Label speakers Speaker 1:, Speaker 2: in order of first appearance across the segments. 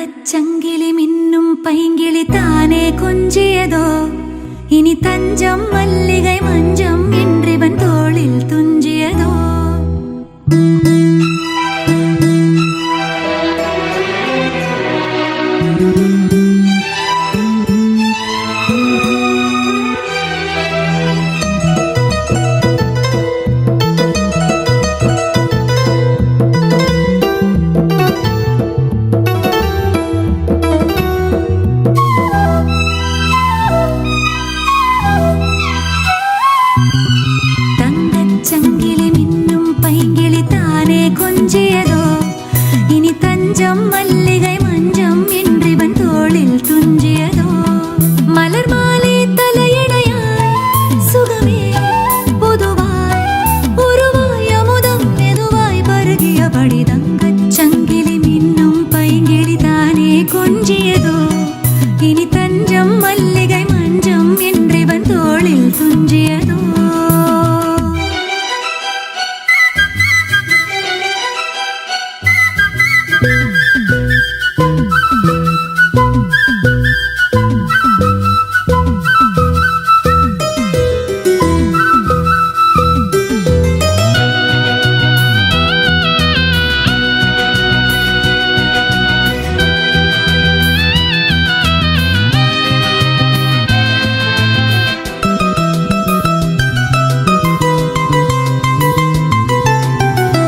Speaker 1: தங்கச்சங்கிலி மின்னும் பைங்கிளி தானே கொஞ்சியதோ இனி தஞ்சம் மல்லிகை மஞ்சம் என்றிவன் தோளில் துஞ்சியதோ. தங்கச்சங்கிலி மின்னும் பைங்கிளி தானே கொஞ்சியதோ இனி தஞ்சம் மல்லிகை மஞ்சம் என்றிவன் தோளில் துஞ்சியதோ. மலர் மாலை தலையணையாய் சுகமே பொதுவாய் உருவாய் அமுதம் மெதுவாய் பருகியபடி தங்கச்சங்கிலி மின்னும் பைங்கிளி தானே கொஞ்சியதோ இனி தஞ்சம் மல்லிகை மஞ்சம் என்றிவன் தோளில் துஞ்சியதோ.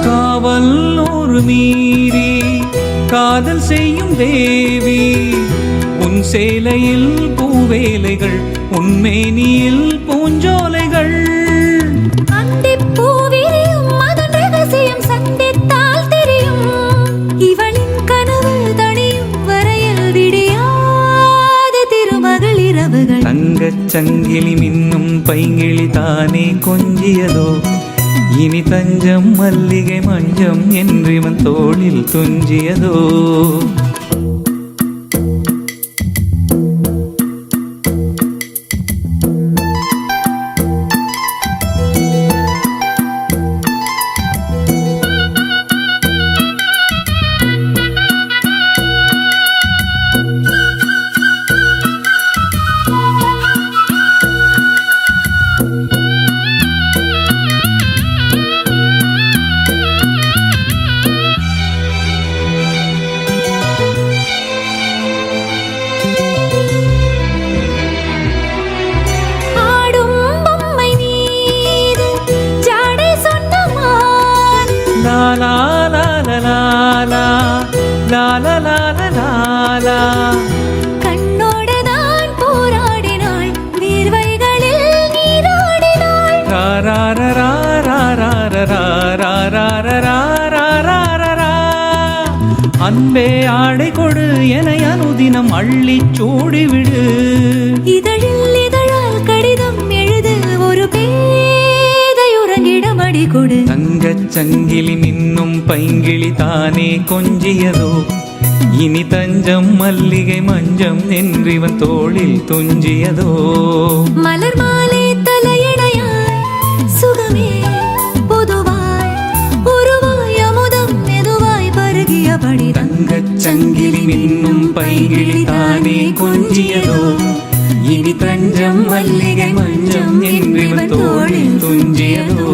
Speaker 2: காவல் மீறி காதல் செய்யும் தேவி உன் சேலையில் பூவேலைகள் உன்மேனியில் பூஞ்சோலைகள்.
Speaker 1: அந்திப்பூவிரியும் அதன் ரகசியம் சந்தித்தால் தெரியும் இவளின் கனவு தணியும் வரையில் விடியாத திருமகள் இரவுகள்.
Speaker 2: தங்கச்சங்கிலி மின்னும் பைங்கிளி தானே கொஞ்சியதோ இனி தஞ்சம் மல்லிகை மஞ்சம் என்றிவன் தோளில் துஞ்சியதோ.
Speaker 1: கண்ணோடுதான் போராடினாள் வீர்வைகளில் நீராடினாள்.
Speaker 2: அன்பே ஆடை கொடு என அனுதினம் அள்ளி சூடிவிடு.
Speaker 1: இதழில் இதழால் கடிதம் எழுது ஒரு பேதையுறங்கிடமடி கொடு.
Speaker 2: தங்கச்சங்கிலி மின்னும் பைங்கிளி தானே கொஞ்சியதோ இனி தஞ்சம் மல்லிகை மஞ்சம் என்றிவன் தோளில் துஞ்சியதோ.
Speaker 1: மலர் மாலை தலையணையாய் சுகமே பொதுவாய் உருவாய் அமுதம் மெதுவாய் பருகியபடி
Speaker 2: தங்கச்சங்கிலி மின்னும் பைங்கிளி தானே கொஞ்சியதோ இனி தஞ்சம் மல்லிகை மஞ்சம் என்றிவன் தோளில் துஞ்சியதோ.